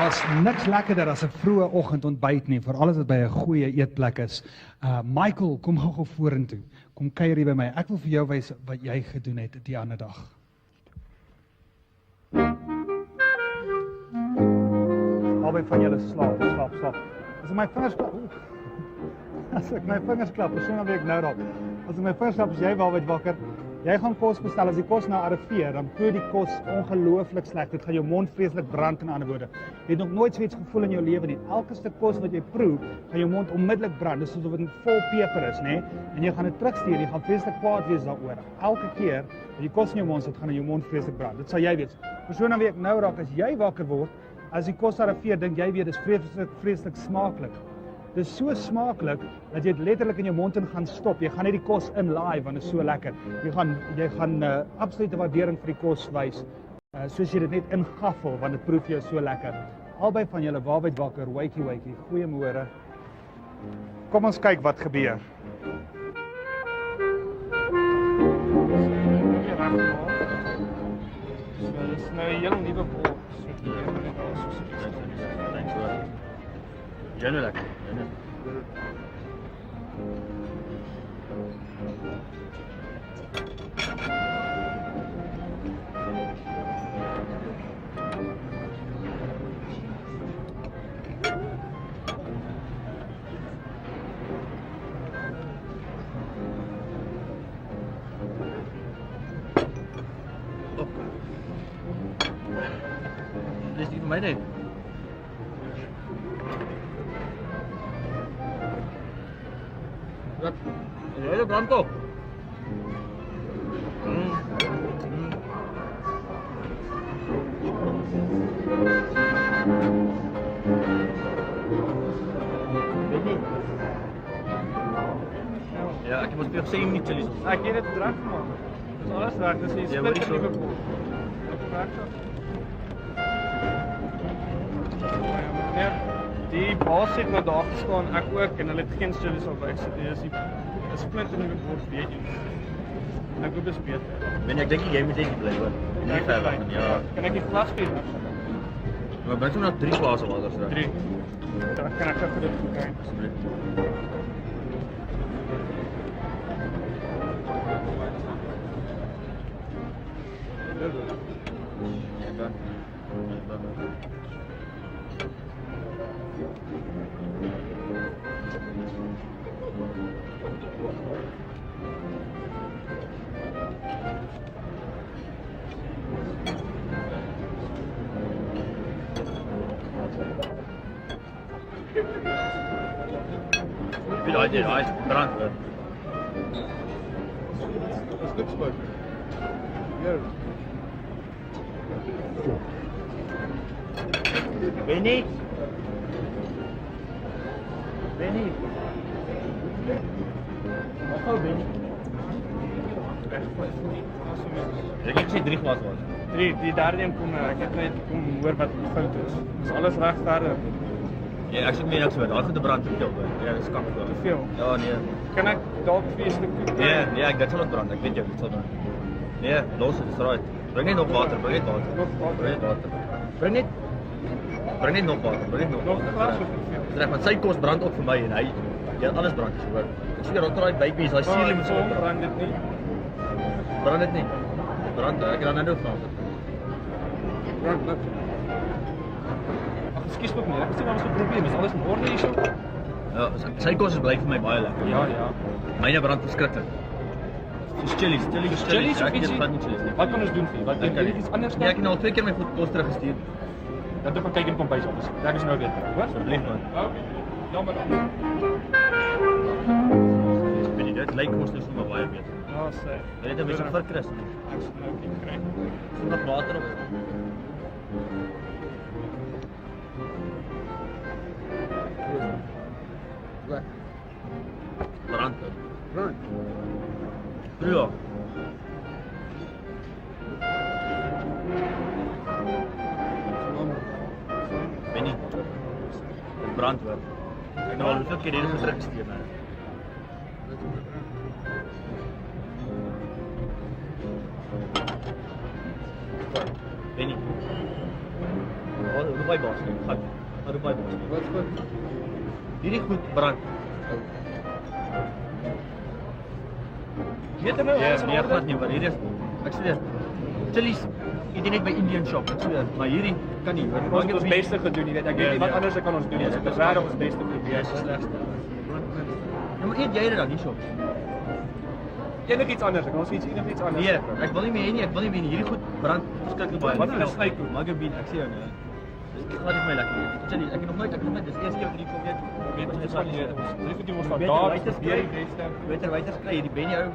Daar's niks lekkerder as 'n vroeë oggendontbyt nie, veral as dit by 'n goeie eetplek is. Michael, kom gou vorentoe. Kom kuier hier by my. Ek wil vir jou wys wat jy gedoen het die ander dag. Albei van julle slaap. As ek my vingers klap, as ek my vingers klap, persoon dan weet ek nou raak. As ek my vingers klap, is jy wel wakker. Jy gaan kos bestel, as die kos nou arriveer, dan proe die kos ongelooflik sleg. Dit gaan jou mond vreeslik brand, in ander woorde. Jy het nog nooit so iets gevoel in jou lewe nie. Elke stuk kos wat jy proe, gaan jou mond onmiddellik brand. Dis soos of dit vol peper is, né? En jy gaan dit terugstuur, jy gaan vreeslik kwaad wees daaroor. Elke keer as jy kos in jou mond sit, gaan in jou mond vreeslik brand. Dit sal jy weet. Persoon dan weet ek nou raak, as jy wakker word, as die kos arriveer, dink jy weer dis vreeslik smaaklik. Dit is so smaaklik dat jy dit letterlik in jou mond in gaan stop. Jy gaan net die kos inlaai want dit is so lekker. Jy gaan absolute waardering vir die kos wys. Soos jy dit net ingaffel want dit proe vir jou so lekker. Albei van julle waarbyt wakker, wakey. Goeiemôre. Kom ons kyk wat gebeur. Dit is nou 'n heel nuwe bol. Jy nou lekker. Dis nie vir my nie. Wat? Is jy brand op? Ja, ek moet vir jou sê jy moet nie chillies op. Ek het dit reg gemaak. Dis alles reg, dis nie splinter nuwe bol. Ek werk so. Ja, die baas het nou daar gestaan, ek ook, en hulle het geen chillies op uitsit nie. Dis 'n splinter nuwe bol, weet jy. Ek hoop dit is beter. Ek dink jy moet net bly hoor. Nie ver weg nie. Ja. Kan ek die glas gee? Maar bring sommer nog 3 glase water so. 3. Dan kan ek vir dit kry. Asseblief. Wie daai brand hoor. Dis niks fout. Ja. Benny. Wat gou Benny? Ek het gesê 3 glase water. 3, die derde een kom, ek het net kom hoor wat fout is. Dis alles reg verder. Ja, ek sê meer niks oor. Daar gaan te brand te veel hoor. Ja, dis kak hoor. Te veel. Ja, nee. Kan ek dalk 2 stukkie kry? Nee, ek dit sal brand. Ek weet jy, dit sal brand. Nee, los dit, is right. Bring net nog water, bring net water. Bring net nog water. Nog 'n glas of te veel? Reg, want sy kos brand op vir my en hy alles brand is hoor. Ek sê rond daai babies, daai serie moet so brand dit nie. Brand dit nie. Brand, ek gaan nou vra. Brand net. Ag, ekskuus tog nie. Ek sê maar ons het 'n probleem. Is alles in orde hierso? Ja, sy kos bly vir my baie lekker. Ja. Myne brand verskriklik. Dis chillies of ek ietsie? het nie chillies nie. Wat kan ons doen vir? Wat dink jy iets anders? Ja, ek het nou al 2 keer my kos teruggestuur. Dat ek maar kyk en kom bys ons. Ek is nou weer terug, hoor? Asseblief man. Okay. Jammer dan. Dit lyk mos nou sommer baie beter. Ja, sê. Jy het 'n bietjie verkrus. Ek sal nou kyk kry. Nog water op. Wat? Brand. Ja. Benny. Brand hoor. Ek nou al hoeveel keer hierdie gedruk steen nou. Benny. Wat Dubai baas nie. Gaan Dubai baas nie. Wat is goed? Hierdie goed brand. Weet jy nou alles in Nee, orde? glad nie, maar hierdie is ek sê dit. Chili's jy net by Indian shop, ek sê, maar hierdie kan nie. Ons het ons beste gedoen, jy weet. Ek weet nie wat anders kan ons doen nie. Ons het regtig ons beste Ja, probeer. dis die slegste. Ja, maar eet jy dit dan hierso? Enigiets anders, ek ons iets anders. Nee, ek wil nie meer hê nie, ek wil nie meer nie. Hierdie goed brand verskriklik baie. Wat van 'n snykoek? Mugabeen, ek sê jou nee. Dit gaan nie vir my lekker nie. Chili, ek het nog nooit, dis die eerste keer wat ek kom weet. Weet ons van hier. Dis wat jy ons van Beter daar wyters weer die kry. beste. Beter wyters kry hierdie Benny ou.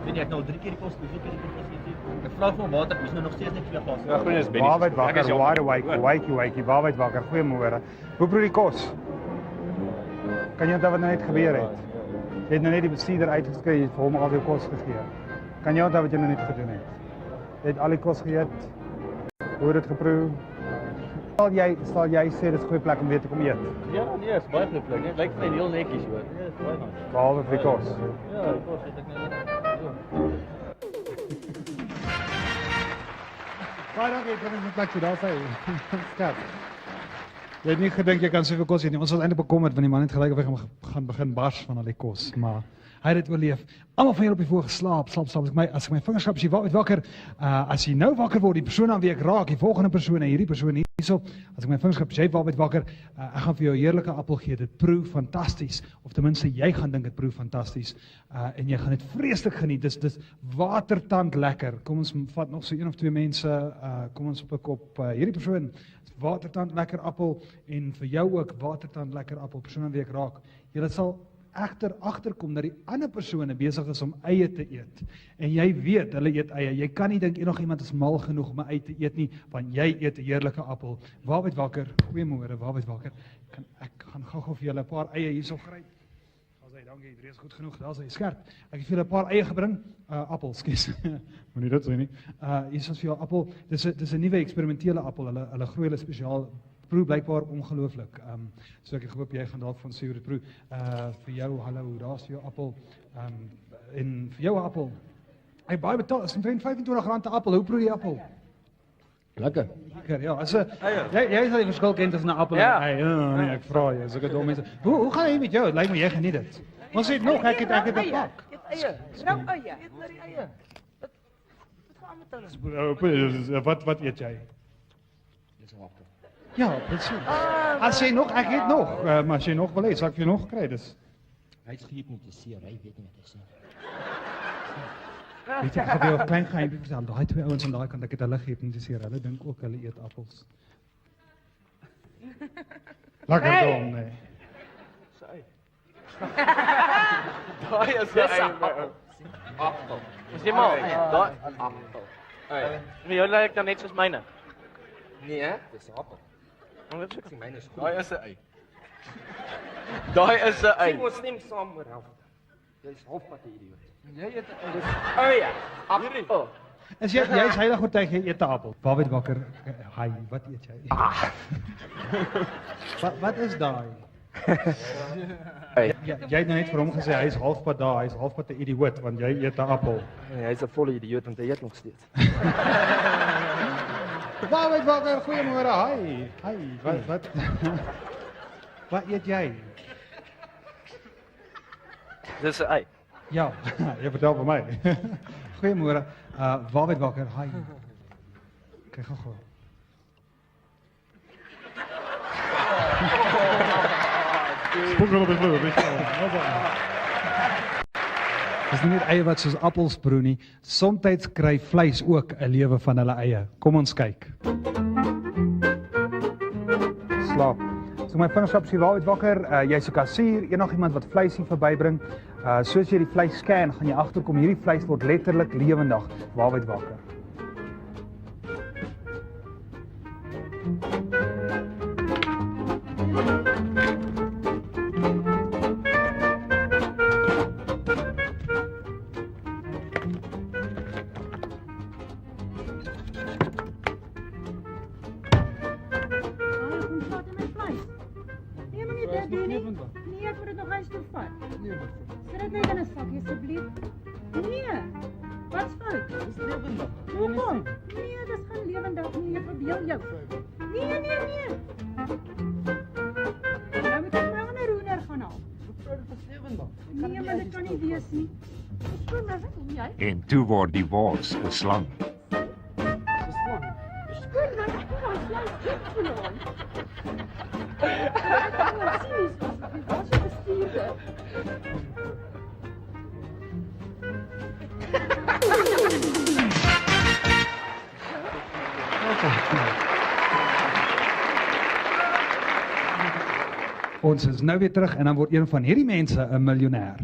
Weet jy ek nou 3 keer die kos, 4 keer die kos hier. Ek vra vir water, dis nou nog steeds net 2 glase. Ja, groen is Benny. Waarheid wakker, wide, waarheid wakker, goeiemôre. Hoe proe die kos? Kan jy onthou wat nou net gebeur het? Jy het nou net die bestuurder uitgeskry, jy het vir hom al jou kos gegee. Kan jy onthou wat jy nou net gedoen het? Jy het al die kos geëet. Hoe het dit geproe? Sal jy sê dit is 'n goeie plek om weer te kom eet? Ja, nee, is baie goed plek, nee. Lyk vir my heel netjies hoor. Nee, is baie nice. Behalwe vir die kos. Ja, die kos het ek net so. Baie dankie, ek het net plekjie daar sê. Skat. Jy het nie gedink jy kan soveel kos eet nie. Ons was eintlik bekommerd want die man het gelyk of hy gaan begin bars van al die kos, maar hy het dit oorleef. Almal van julle op die voor geslaap, slaap. As ek my vingers skep, as jy wakker, as jy nou wakker word, die persoon aan wie ek raak, die volgende persoon en hierdie persoon hierso, as ek my vingers skep, as jy wakker, ek gaan vir jou 'n heerlike appel gee. Dit proe fantasties, of ten minste jy gaan dink dit proe fantasties. En jy gaan dit vreeslik geniet. Dis watertand lekker. Kom ons vat nog so 1 of 2 mense, kom ons pik op hierdie persoon. Watertand lekker appel en vir jou ook watertand lekker appel. Persoon aan wie ek raak. Jy sal egter agterkom dat die ander persone besig is om eie te eet. En jy weet, hulle eet eie. Jy kan nie dink enigiemand is mal genoeg om 'n ei te eet nie, want jy eet 'n heerlike appel. Waarheid wakker, goeiemôre, waarheid wakker. Ek gaan gou-gou vir julle 'n paar eie hierso gryp. Daar's hy, dankie, dit is goed genoeg. Daar's hy, skerp. Ek het vir julle 'n paar eie gebring. Appels, skus. Moenie dit sê nie. Hier is vir jou appel. Dis 'n nuwe eksperimentele appel. Hulle groei hulle spesiaal. Proe blykbaar ongelooflik. So ek hoop jy gaan dalk van sê hoe dit proe. Vir jou, hallo, daar's vir jou appel. En vir jou appel. Hy baie betaal, is omtrent R25 'n appel. Hoe proe die appel? Lekker. Lekker, ja. Jy sal die verskil ken tussen 'n appel en 'n ei. Nee, ek vra jou, sulke dom mense. Hoe gaan dit met jou? Dit lyk my jy geniet dit. Ons het nog, ek het 'n pak. Eie. Rou eie. Eet maar die eie. Wat gaan met hulle? Wat eet jy? Ja, presies. As jy nog, ek het nog, maar as jy nog wil hê, sal ek vir jou nog kry. Dis Hy is gehypnotiseer, hy weet nie wat hy sê. weet jy, ek gaan jou 'n klein geheimpie vertel. Daai 2 ouens aan daai kant, ek het hulle gehypnotiseer. Hulle dink ook hulle eet appels. Lekker dom, nee. Daai is 'n ei. Appel. Is jy mal? Daai appel. Wie jou lyk dan net soos myne? Nee, dis 'n appel. Want dit Sien myne is goed. Daai is 'n ei. Daai is 'n ei. Sien ons neem saam oor help. Jy's halfpad 'n idioot. Jy eet 'n ei. Eie, appel. Is jy's heilig oortuig jy eet 'n appel. Waarheid wakker, hy, wat eet jy? Wat is daai? Jy het nou net vir hom gesê hy is halfpad daar, hy is halfpad 'n idioot want jy eet 'n appel. Nee, hy's 'n volle idioot want hy eet nog steeds. Waarheid wakker, goeiemôre, hi, wat wat eet jy? Dis 'n ei. Ja, jy vertel vir my. Goeiemôre, waarheid wakker, hi. Kyk gou. Spook op die vloer, weet jy. Dis nie net eie wat soos appels broei nie. Somstyds kry vleis ook 'n lewe van hulle eie. Kom ons kyk. Slaap. So my vingers sien waarheid wakker. Jy's 'n kassier, enigiemand wat vleis hier verbybring. Soos jy die vleis scan, gaan jy agterkom hierdie vleis word letterlik lewendig. Waarheid wakker. Nee, ek moet dit nog eens toe vat. Sit dit net in 'n sakkie asseblief. Nee. Wat's fout? Dis lewendig. Hoekom? Nee, dis geen lewendig nie, jy verbeel jou. Nee. Nou moet ek my ander hoender gaan haal. Nee, maar dit kan nie wees nie. Skoon maar wat doen jy? En toe word die wors 'n slang. Skoon maar ek gaan vleis eet vanaand. Ek kan nie sien nie, wat jy bestuurder. Ons is nou weer terug en dan word een van hierdie mense 'n miljonair.